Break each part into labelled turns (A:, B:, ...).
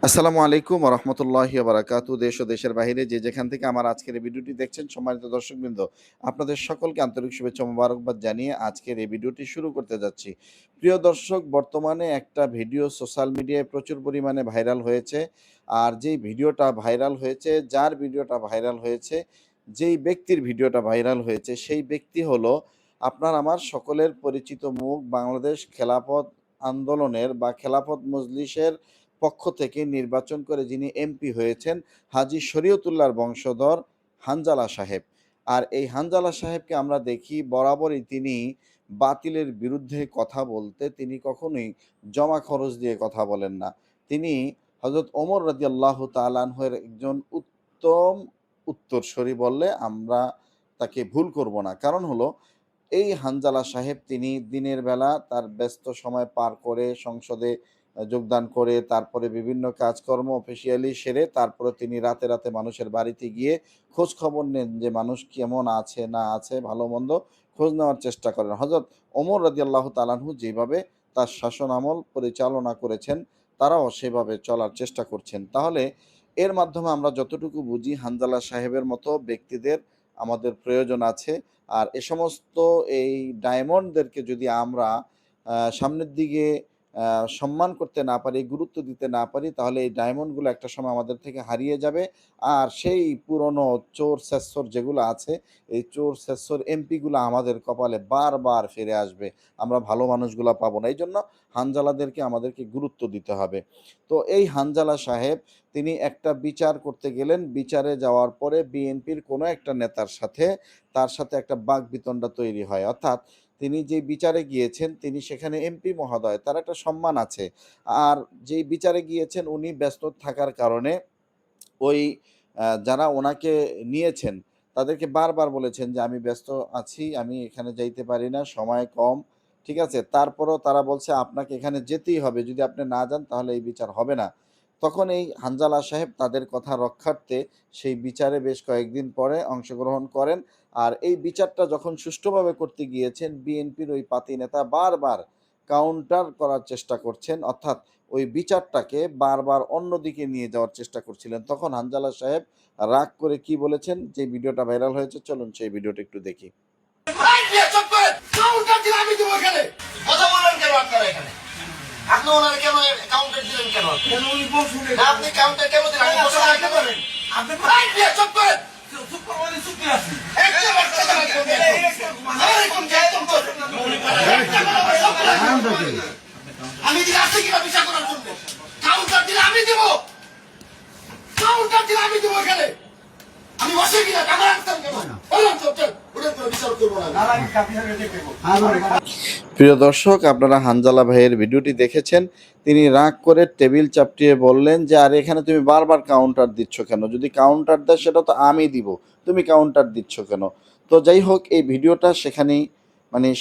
A: আসসালামু আলাইকুম ওয়া রাহমাতুল্লাহি ওয়া বারাকাতুহু। দেশ ও দেশের বাহিরে যে যেখান থেকে আমার আজকের এই ভিডিওটি দেখছেন, সম্মানিত দর্শকবৃন্দ, আপনাদের সকলকে আন্তরিক শুভেচ্ছা ও মোবারকবাদ জানিয়ে আজকের এই ভিডিওটি শুরু করতে যাচ্ছি। প্রিয় দর্শক, বর্তমানে একটা ভিডিও সোশ্যাল মিডিয়ায় প্রচুর পরিমাণে ভাইরাল হয়েছে। আর যেই ভিডিওটা ভাইরাল হয়েছে, যার ভিডিওটা ভাইরাল হয়েছে, যেই ব্যক্তির ভিডিওটা ভাইরাল হয়েছে, সেই ব্যক্তি হলো আপনার আমার সকলের পরিচিত মুখ, বাংলাদেশ খেলাফত আন্দোলনের বা খেলাফত মজলিসের পক্ষ থেকে নির্বাচন করে যিনি এমপি হয়েছেন, হাজী শরীয়তুল্লাহর বংশধর হানজালা সাহেব। আর এই হানজালা সাহেবকে আমরা দেখি বরাবরই তিনি বাতিলের বিরুদ্ধে কথা বলতে তিনি কখনোই জমা খরচ দিয়ে কথা বলেন না। তিনি হযরত ওমর রাদিয়াল্লাহু তাআলা আনহু-এর একজন উত্তম উত্তরসূরি বললে আমরা তাকে ভুল করব না। কারণ হলো, এই হানজালা সাহেব তিনি দিনের বেলা তার ব্যস্ত সময় পার করে সংসদে যোগদান করে তারপরে বিভিন্ন কাজকর্ম অফিসিয়ালি সেরে তারপরে তিনি রাতে রাতে মানুষের বাড়িতে গিয়ে খোঁজ খবর নেন যে মানুষ কেমন আছে না আছে, ভালো মন্দ খোঁজ নেওয়ার চেষ্টা করেন। হযরত ওমর রাদিয়াল্লাহু তাআলা আনহু যেভাবে তার শাসন আমল পরিচালনা করেছেন, তারাও সেভাবে চলার চেষ্টা করছেন। তাহলে এর মাধ্যমে আমরা যতটুকু বুঝি, হানজালা সাহেবের মতো ব্যক্তিদের আমাদের প্রয়োজন আছে। আর এ সমস্ত এই ডায়মন্ডদেরকে যদি আমরা সামনের দিকে সম্মান করতে না পারি, গুরুত্ব দিতে না পারি, তাহলে এই ডায়মন্ডগুলো একটা সময় আমাদের থেকে হারিয়ে যাবে। আর সেই পুরনো চোর ছেচ্ছর যেগুলো আছে, এই চোর ছেচ্ছর এমপিগুলো আমাদের কপালে বারবার ফিরে আসবে। আমরা ভালো মানুষগুলা পাবো না। এইজন্য হানজালাদেরকে আমাদেরকে গুরুত্ব দিতে হবে। তো এই হানজালা সাহেব তিনি একটা বিচার করতে গেলেন। বিচারে যাওয়ার পরে বিএনপির কোনো একটা নেতার সাথে তার সাথে একটা বাকবিতণ্ডা তৈরি হয়। অর্থাৎ তিনি যেই বিচারে গিয়েছেন, তিনি সেখানে এমপি মহোদয়, তার একটা সম্মান আছে। আর যেই বিচারে গিয়েছেন উনি ব্যস্ত থাকার কারণে ওই যারা ওনাকে নিয়েছেন তাদেরকে বারবার বলেছেন যে, "আমি ব্যস্ত আছি, আমি এখানে যাইতে পারি না, সময় কম।" ঠিক আছে? তারপরেও তারা বলছে, "আপনাকে এখানে যেতেই হবে। যদি আপনি না যান তাহলে এই বিচার হবে না।" তখন এই হানজালা সাহেব তাদের কথা রক্ষার্থে সেই বিচারে বেশ কয়েকদিন পরে অংশগ্রহণ করেন। আর এই বিচারটা যখন সুষ্ঠুভাবে করতে গিয়েছেন, বিএনপির ওই পাতি নেতা বারবার কাউন্টার করার চেষ্টা করছেন। অর্থাৎ ওই বিচারটাকে বারবার অন্যদিকে নিয়ে যাওয়ার চেষ্টা করছিলেন। তখন হানজালা সাহেব রাগ করে কি বলেছেন, যে ভিডিওটা ভাইরাল হয়েছে, চলুন সেই ভিডিওটা একটু দেখি।
B: আপনি ওনার কেন কাউন্টার দিলেন? কেন আপনি কাউন্টার কেন দিলেন? আপনি চুপ করেন। আমি দিলে আসছে কিনা বিচার করার জন্য? কাউন্টার দিলে আমি দিব, কাউন্টার দিলে আমি দিব। এখানে আমি বসে কিনা টাকা রাখতাম কেন? বিচার করবো না।
A: প্রিয় দর্শক, আপনারা হানজালা ভাইয়ের ভিডিওটি দেখেছেন। তিনি রাগ করে টেবিল চাপটিয়ে বললেন যে, "আর এখানে তুমি বারবার কাউন্টার দিচ্ছ কেন? যদি কাউন্টার দেয় সেটা তো আমি দিব, তুমি কাউন্টার দিচ্ছ কেন?" তো যাই হোক, এই ভিডিওটা সেখানেই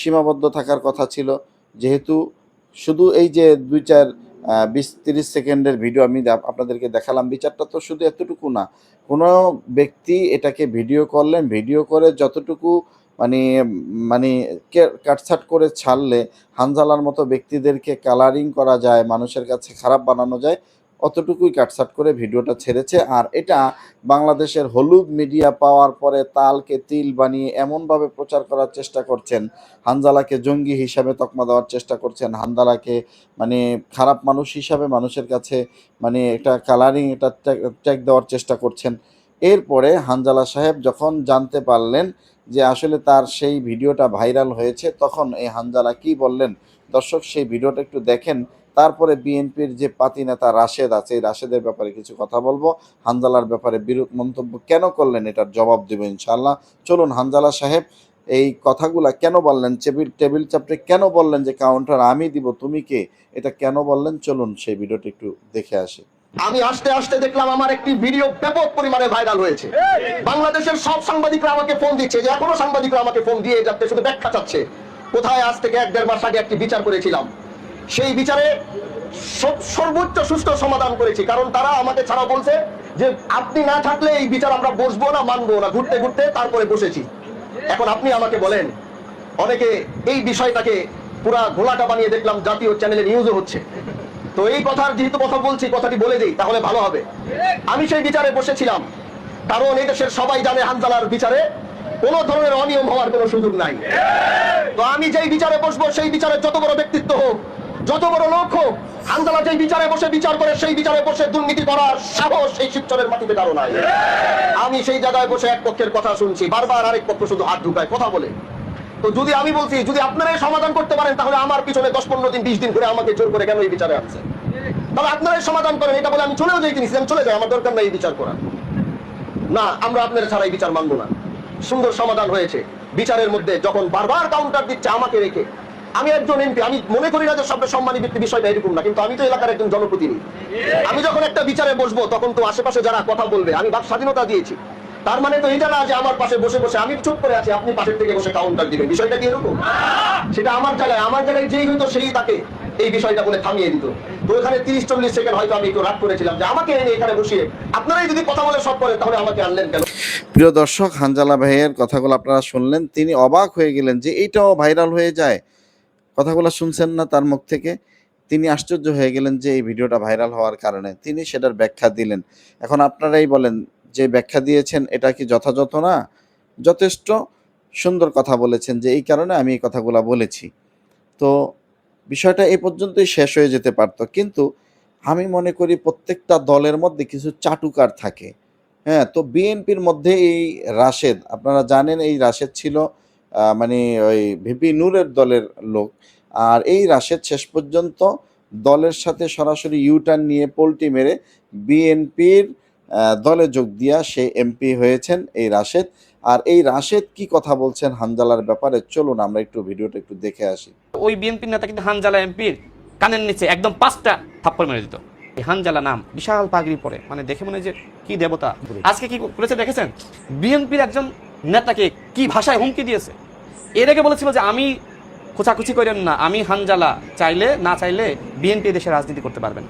A: সীমাবদ্ধ থাকার কথা ছিল। যেহেতু শুধু এই যে ২-৪ ২০-৩০ সেকেন্ডের ভিডিও আমি আপনাদেরকে দেখালাম, বিচারটা তো শুধু এতটুকু না। কোনো ব্যক্তি এটাকে ভিডিও করলেন, ভিডিও করে যতটুকু মানে মানে কাটছাঁট করে ছাড়লে হানজালার মতো ব্যক্তিদেরকে কালারিং করা যায়, মানুষের কাছে খারাপ বানানো যায়, অতটুকুই কাটছাঁট করে ভিডিওটা ছেড়েছে। আর এটা বাংলাদেশের হলুদ মিডিয়া পাওয়ার পরে তালকে তিল বানিয়ে এমনভাবে প্রচার করার চেষ্টা করছেন, হানজালাকে জঙ্গি হিসাবে তকমা দেওয়ার চেষ্টা করছেন, হানজালাকে খারাপ মানুষ হিসাবে মানুষের কাছে একটা কালারিং, এটা ট্যাগ দেওয়ার চেষ্টা করছেন। এরপরে হানজালা সাহেব যখন জানতে পারলেন যে আসলে তার সেই ভিডিওটা ভাইরাল হয়েছে, তখন এই হানজালা কি বললেন, দর্শক সেই ভিডিওটা একটু দেখেন। তারপরে বিএনপির যে পাতি নেতা রাশেদ আছে, এই রাশেদের ব্যাপারে কিছু কথা বলবো। হানজালার ব্যাপারে বিরূপ মন্তব্য কেন করলেন এটার জবাব দেব ইনশাআল্লাহ। চলুন, হানজালা সাহেব এই কথাগুলা কেন বললেন, টেবিল চাপড়ে কেন বললেন যে কাউন্টার আমি দিব, তুমি কে, এটা কেন বললেন, চলুন সেই ভিডিওটা একটু দেখে আসি।
C: আমি আসতে আসতে দেখলাম আমার একটি ভিডিও ব্যাপক পরিমাণে ভাইরাল হয়েছে। বাংলাদেশের সব সাংবাদিকরা আমাকে ফোন দিচ্ছে, যে এখনো সাংবাদিকরা আমাকে ফোন দিয়ে যাচ্ছে, শুধু ব্যাখ্যা চাচ্ছে কোথায় আজ থেকে ১-১.৫ মাস আগে একটি বিচার করেছিলাম, সেই বিচারে সর্বোচ্চ সুষ্ঠু সমাধান করেছি। কারণ তারা আমাকে ছাড়া বলছে যে আপনি না থাকলে এই বিচার আমরা বসবো না, মানবো না। ঘুরতে ঘুরতে তারপরে বসেছি। এখন আপনি আমাকে বলেন, অনেকে এই বিষয়টাকে পুরা ঘোলাটা বানিয়ে দেখলাম জাতীয় চ্যানেলে নিউজও হচ্ছে। তো এই কথার যেহেতু কথা বলছি, কথাটি বলে দিই তাহলে ভালো হবে। আমি সেই বিচারে বসেছিলাম, কারণ এই দেশের সবাই জানে হানজালার বিচারে কোন ধরনের অনিয়ম হওয়ার কোনো সুযোগ নাই। তো আমি যেই বিচারে বসবো, সেই বিচারে যত বড় ব্যক্তিত্ব হোক, যত বড় লোক হোক, হানজালা যেই বিচারে বসে বিচার করে, সেই বিচারে বসে দুর্নীতি করার সাহস সেই শিবচরের মাটিতে কারো নাই। আমি সেই জায়গায় বসে এক পক্ষের কথা শুনছি, বারবার আরেক পক্ষ শুধু হাত ঢুকায় কথা বলে। তো যদি আমি বলছি, যদি আপনারাই সমাধান করতে পারেন, তাহলে আমার পিছনে 10-15 দিন 20 দিন করে আমাকে জোর করে কেন এই বিচারে আসছে? তাহলে আপনারাই সমাধান করেন, এটা বলে আমি চলেও যাই, তিনি চলে যায়, আমার দরকার নাই এই বিচার করার। না, আমরা আপনার ছাড়া এই বিচার মানবো না। সুন্দর সমাধান হয়েছে। বিচারের মধ্যে যখন বারবার কাউন্টার দিচ্ছে আমাকে রেখে, আমি একজন এমপি, আমি মনে করি না যে সবটা সম্মানী ব্যক্তি, বিষয়টা এরকম না, কিন্তু আমি তো এলাকার একজন জনপ্রতিনিধি। আমি যখন একটা বিচারে বসবো, তখন তো আশেপাশে যারা কথা বলবে, আমি বাক স্বাধীনতা দিয়েছি, তার মানে তো এটা না যে আমার পাশে বসে বসে আমি চুপ করে আছি, আপনি পাশের থেকে বসে কাউন্টার দিবেন। বিষয়টা কি এরকম? সেটা আমার জায়গায় যেই হইতো সেই তাকে এই বিষয়টা বলে থামিয়ে দিত। তো এখানে 30-40 সেকেন্ড হয়তো আমি একটু রাগ করেছিলাম যে আমাকে এনে এখানে বসিয়ে আপনারাই যদি কথা বলে সব করেন, তাহলে আমাকে আনলেন কেন?
A: প্রিয় দর্শক, হানজালা ভাইয়ের কথাগুলো আপনারা শুনলেন, তিনি অবাক হয়ে গেলেন যে এইটাও ভাইরাল হয়ে যায়। কথাগুলো শুনছেন না তার মুখ থেকে? তিনি আশ্চর্য হয়ে গেলেন যে এই ভিডিওটা ভাইরাল হওয়ার কারণে। তিনি সেটার ব্যাখ্যা দিলেন। এখন আপনারাই বলেন, যে ব্যাখ্যা দিয়েছেন এটা কি যথাযথ না? যথেষ্ট সুন্দর কথা বলেছেন যে এই কারণে আমি এই কথাগুলো বলেছি। তো বিষয়টা এই পর্যন্তই শেষ হয়ে যেতে পারত, কিন্তু আমি মনে করি প্রত্যেকটা দলের মধ্যে কিছু চাটুকার থাকে। হ্যাঁ, তো বিএনপির মধ্যে এই রাশেদ, আপনারা জানেন এই রাশেদ ছিল মানে ওই ভিপি নূরের দলের লোক। আর এই রাশেদ শেষ পর্যন্ত দলের সাথে সরাসরি ইউটার্ন নিয়ে পোল্টি মেরে বিএনপির দলে যোগ দিয়া সে এমপি হয়েছেন এই রাশেদ। আর এই রাশেদ কি কথা বলছেন হানজালার ব্যাপারে, চলুন আমরা একটু ভিডিওটা একটু দেখে আসি।
D: ওই বিএনপির নেতা কিন্তু হানজালা এমপির কানের নিচে একদম 5টা থাপ্পড় মেরে দিত। এই হানজালা নাম, বিশাল পাগড়ি পরে, মানে দেখে মনে হয় যে কি দেবতা। আজকে কি করেছে দেখেছেন? বিএনপির একজন নেতাকে কি ভাষায় হুমকি দিয়েছে। এর আগে বলেছিল যে আমি খোঁচাখুচি করেন না, আমি হানজালা, চাইলে না চাইলে বিএনপি দেশে রাজনীতি করতে পারবেন।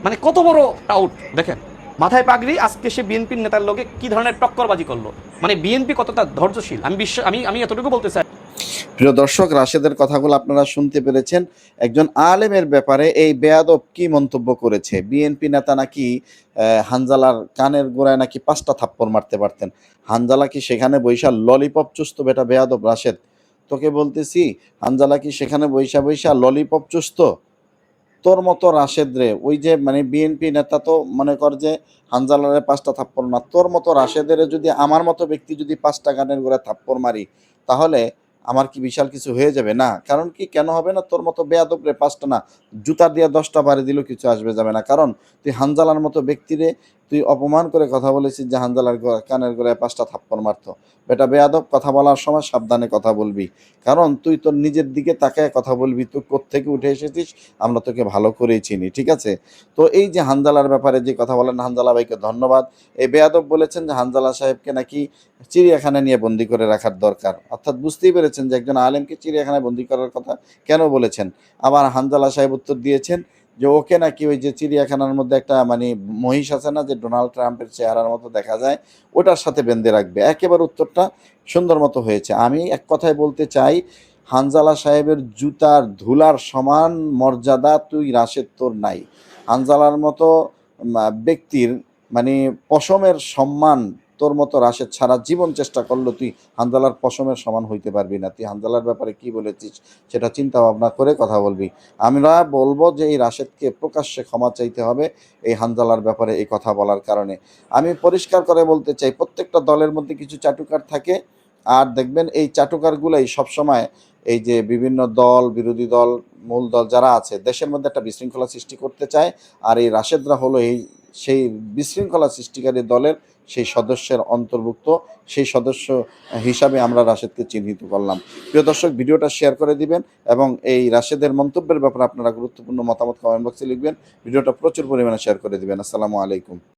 D: মানে কত বড় টাউট দেখেন, মাথায় পাগড়ি। আজকে সে বিএনপির নেতার লোকে কি ধরনের টক্করবাজি করলো, মানে বিএনপি কতটা ধৈর্যশীল। আমি এতটুকু বলতে চাই।
A: প্রিয় দর্শক, রাশেদের কথাগুলো আপনারা শুনতে পেরেছেন। একজন আলেমের ব্যাপারে এই বেয়াদব কি মন্তব্য করেছে। বিএনপি নেতা নাকি হানজালার কানের গোড়ায় নাকি 5টা থাপ্পড় মারতে পারতেন। হানজালা কি সেখানে বৈশা ললিপপ চুষত? বেটা বেয়াদব রাশেদ, তোকে বলতেছি, হানজালা কি সেখানে বৈশা ললিপপ চুষত? তোর মতো রাশেদ রে, ওই যে মানে বিএনপি নেতা তো মনে কর যে হানজালারে 5টা থাপ্পড় না, তোর মতো রাশেদের যদি আমার মতো ব্যক্তি যদি 5টা গানের গোড়ায় থাপ্পড় মারি, তাহলে আমার কি বিশাল কিছু হয়ে যাবে? না। কারণ কি, কেন হবে না? তোর মতো বেয়াদব রে 5টা না, জুতা দিয়ে 10টা বাড়ি দিলেও কিছু আসবে যাবে না। কারণ তুই হানজালার মতো ব্যক্তিরে তুই অপমান করে কথা বলেছিস যে হানজালার কানের গোড়ায় 5টা থাপ্পড় মারতো। বেটা বেয়াদব, কথা বলার সময় সাবধানে কথা বলবি, কারণ তুই তোর নিজের দিকে তাকায় কথা বলবি। তুই কোত্থেকে উঠে এসেছিস আমরা তোকে ভালো করেই চিনি, ঠিক আছে? তো এই যে হানজালার ব্যাপারে যে কথা বলেন, হানজালা ভাইকে ধন্যবাদ। এই বেয়াদব বলেছেন যে হানজালা সাহেবকে নাকি চিড়িয়াখানায় নিয়ে বন্দি করে রাখার দরকার, অর্থাৎ বুঝতেই পেরেছেন যে একজন আলেমকে চিড়িয়াখানায় বন্দি করার কথা কেন বলেছেন। আবার হানজালা সাহেব উত্তর দিয়েছেন যে ওকে নাকি ওই যে চিড়িয়াখানার মধ্যে একটা মানে মহিষ আছে না, যে ডোনাল্ড ট্রাম্পের চেহারার মতো দেখা যায়, ওটার সাথে বেঁধে রাখবে। একেবারে উত্তরটা সুন্দর মতো হয়েছে। আমি এক কথায় বলতে চাই, হানজালা সাহেবের জুতার ধুলার সমান মর্যাদা তুই রাশেদ তোর নাই। হানজালার মতো ব্যক্তির মানে পশমের সম্মান তোর মতো রাশেদ সারা জীবন চেষ্টা করলো, তুই হানজালার পশমের সমান হইতে পারবি না। তুই হানজালার ব্যাপারে কি বলেছিস সেটা চিন্তা ভাবনা করে কথা বলবি। আমরা বলবো যে এই রাশেদকে প্রকাশ্যে ক্ষমা চাইতে হবে এই হানজালার ব্যাপারে এই কথা বলার কারণে। আমি পরিষ্কার করে বলতে চাই, প্রত্যেকটা দলের মধ্যে কিছু চাটুকার থাকে। আর দেখবেন এই চাটুকারগুলাই সবসময় এই যে বিভিন্ন দল, বিরোধী দল, মূল দল যারা আছে, দেশের মধ্যে একটা বিশৃঙ্খলা সৃষ্টি করতে চায়। আর এই রাশেদরা হলো সেই বিশৃঙ্খলা সৃষ্টিকারী দলের সেই সদস্যের অন্তর্ভুক্ত, সেই সদস্য হিসাবে আমরা রাশেদকে চিহ্নিত করলাম। প্রিয় দর্শক, ভিডিওটা শেয়ার করে দিবেন এবং এই রাশেদের মন্তব্যের ব্যাপারে আপনারা গুরুত্বপূর্ণ মতামত কমেন্ট বক্সে লিখবেন। ভিডিওটা প্রচুর পরিমাণে শেয়ার করে দিবেন। আসসালামু আলাইকুম।